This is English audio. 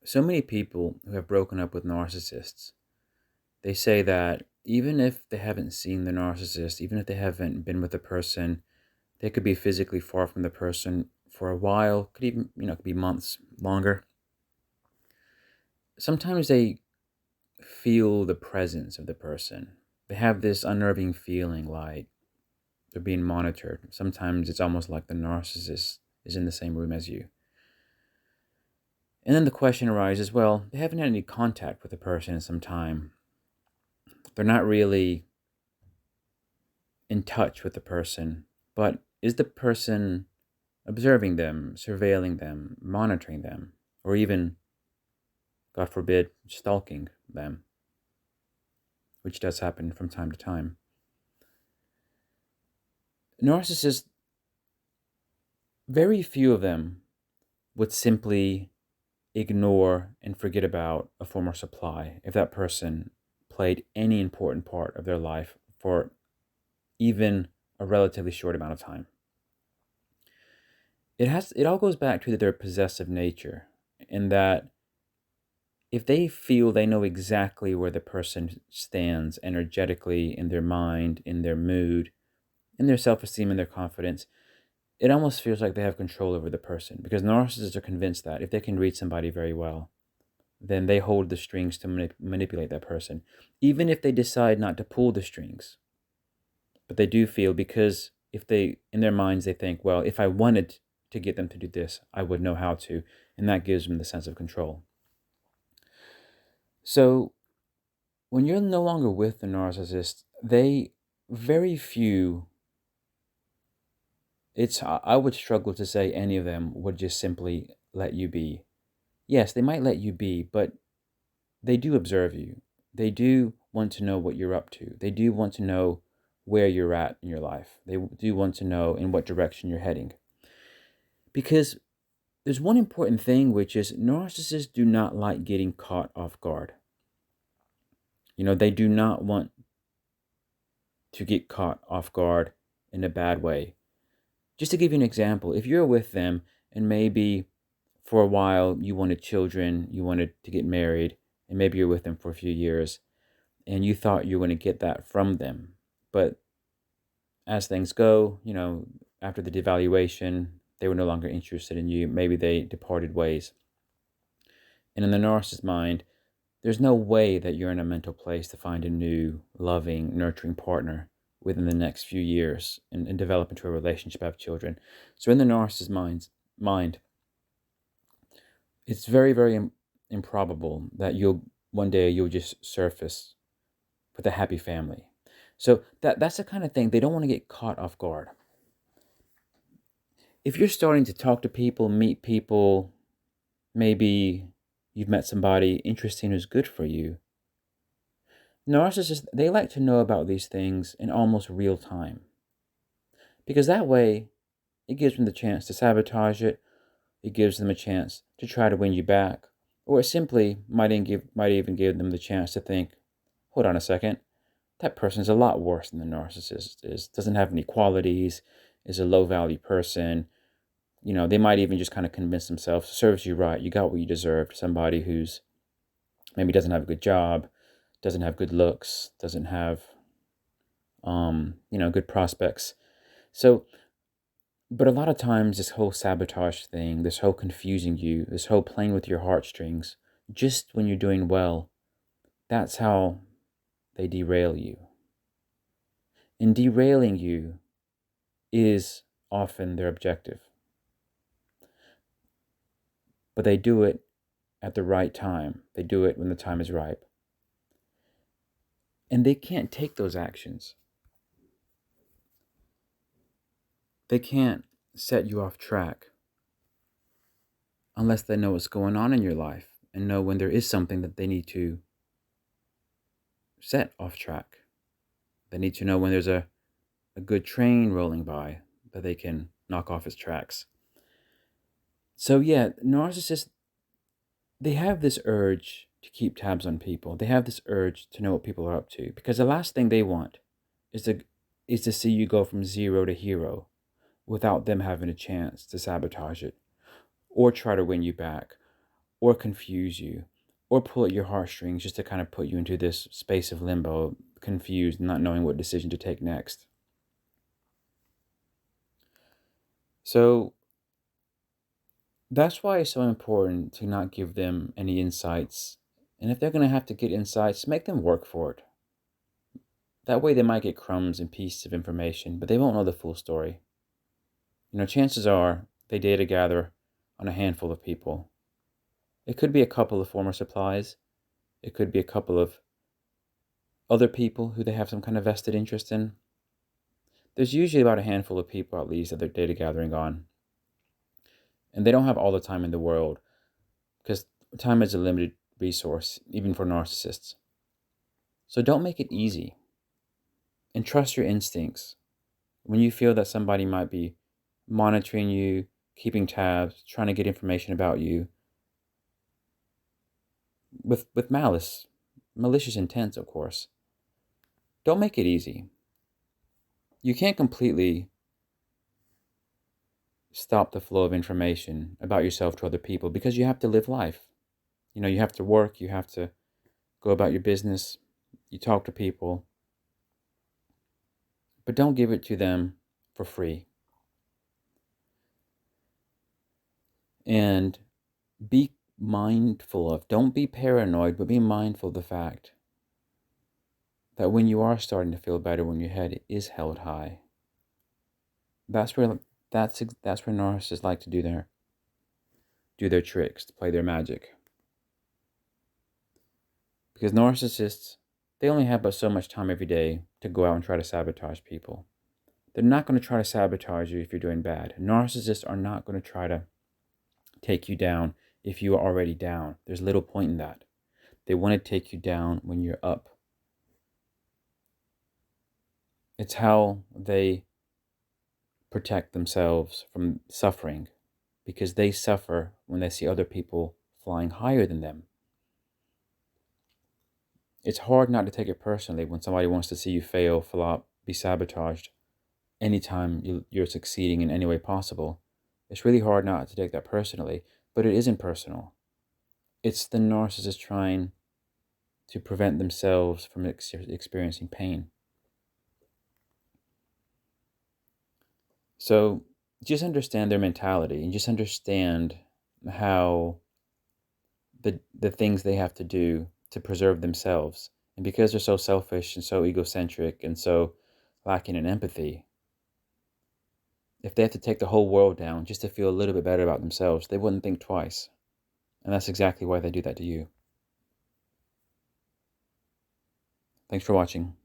So many people who have broken up with narcissists, they say that even if they haven't seen the narcissist, even if they haven't been with the person, they could be physically far from the person for a while, could even, could be months longer. Sometimes they feel the presence of the person. They have this unnerving feeling like they're being monitored. Sometimes it's almost like the narcissist is in the same room as you. And then the question arises, well, they haven't had any contact with the person in some time. They're not really in touch with the person, but is the person observing them, surveilling them, monitoring them, or even, God forbid, stalking them, which does happen from time to time? Narcissists, very few of them would simply ignore and forget about a former supply if that person played any important part of their life for even a relatively short amount of time. It all goes back to their possessive nature, in that if they feel they know exactly where the person stands energetically in their mind, in their mood, in their self-esteem, and their confidence, it almost feels like they have control over the person, because narcissists are convinced that if they can read somebody very well, then they hold the strings to manipulate that person, even if they decide not to pull the strings. But they do feel, because if they, in their minds, they think, well, if I wanted to get them to do this, I would know how to. And that gives them the sense of control. So when you're no longer with the narcissist, they, very few, I would struggle to say any of them would just simply let you be. Yes, they might let you be, but they do observe you. They do want to know what you're up to. They do want to know where you're at in your life. They do want to know in what direction you're heading. Because there's one important thing, which is narcissists do not like getting caught off guard. They do not want to get caught off guard in a bad way. Just to give you an example, if you're with them and maybe for a while you wanted children, you wanted to get married, and maybe you're with them for a few years, and you thought you were going to get that from them. But as things go, after the devaluation, they were no longer interested in you. Maybe they departed ways. And in the narcissist's mind, there's no way that you're in a mental place to find a new, loving, nurturing partner within the next few years and develop into a relationship, have children. So in the narcissist's mind, it's very, very improbable that one day you'll just surface with a happy family. So that's the kind of thing they don't want to get caught off guard. If you're starting to talk to people, meet people, maybe you've met somebody interesting who's good for you, narcissists, they like to know about these things in almost real time. Because that way, it gives them the chance to sabotage it, it gives them a chance to try to win you back, or it simply might even give them the chance to think, hold on a second, that person's a lot worse than the narcissist is, doesn't have any qualities, is a low value person. They might even just kind of convince themselves, serves you right, you got what you deserved. Somebody who's maybe doesn't have a good job, doesn't have good looks, doesn't have, good prospects. So, but a lot of times this whole sabotage thing, this whole confusing you, this whole playing with your heartstrings, just when you're doing well, that's how they derail you. And derailing you is often their objective. But they do it at the right time. They do it when the time is ripe. And they can't take those actions. They can't set you off track unless they know what's going on in your life and know when there is something that they need to set off track. They need to know when there's a good train rolling by that they can knock off its tracks. So yeah, narcissists, they have this urge to keep tabs on people. They have this urge to know what people are up to, because the last thing they want is to see you go from zero to hero without them having a chance to sabotage it or try to win you back or confuse you or pull at your heartstrings just to kind of put you into this space of limbo, confused, not knowing what decision to take next. So that's why it's so important to not give them any insights. And if they're going to have to get insights, make them work for it. That way they might get crumbs and pieces of information, but they won't know the full story. Chances are they data gather on a handful of people. It could be a couple of former supplies. It could be a couple of other people who they have some kind of vested interest in. There's usually about a handful of people at least that they're data gathering on. And they don't have all the time in the world, because time is a limited resource, even for narcissists. So don't make it easy. And trust your instincts. When you feel that somebody might be monitoring you, keeping tabs, trying to get information about you, with malice, malicious intent, of course, don't make it easy. You can't completely stop the flow of information about yourself to other people, because you have to live life. You have to work, you have to go about your business, you talk to people, but don't give it to them for free. And be mindful of, don't be paranoid, but be mindful of the fact that when you are starting to feel better, when your head is held high, that's where narcissists like to do their tricks, to play their magic. Because narcissists, they only have but so much time every day to go out and try to sabotage people. They're not going to try to sabotage you if you're doing bad. Narcissists are not going to try to take you down if you are already down. There's little point in that. They want to take you down when you're up. It's how they protect themselves from suffering, because they suffer when they see other people flying higher than them. It's hard not to take it personally when somebody wants to see you fail, flop, be sabotaged anytime you're succeeding in any way possible. It's really hard not to take that personally, but it isn't personal. It's the narcissist trying to prevent themselves from experiencing pain. So just understand their mentality, and just understand how the things they have to do to preserve themselves. And because they're so selfish and so egocentric and so lacking in empathy, if they have to take the whole world down just to feel a little bit better about themselves, they wouldn't think twice. And that's exactly why they do that to you. Thanks for watching.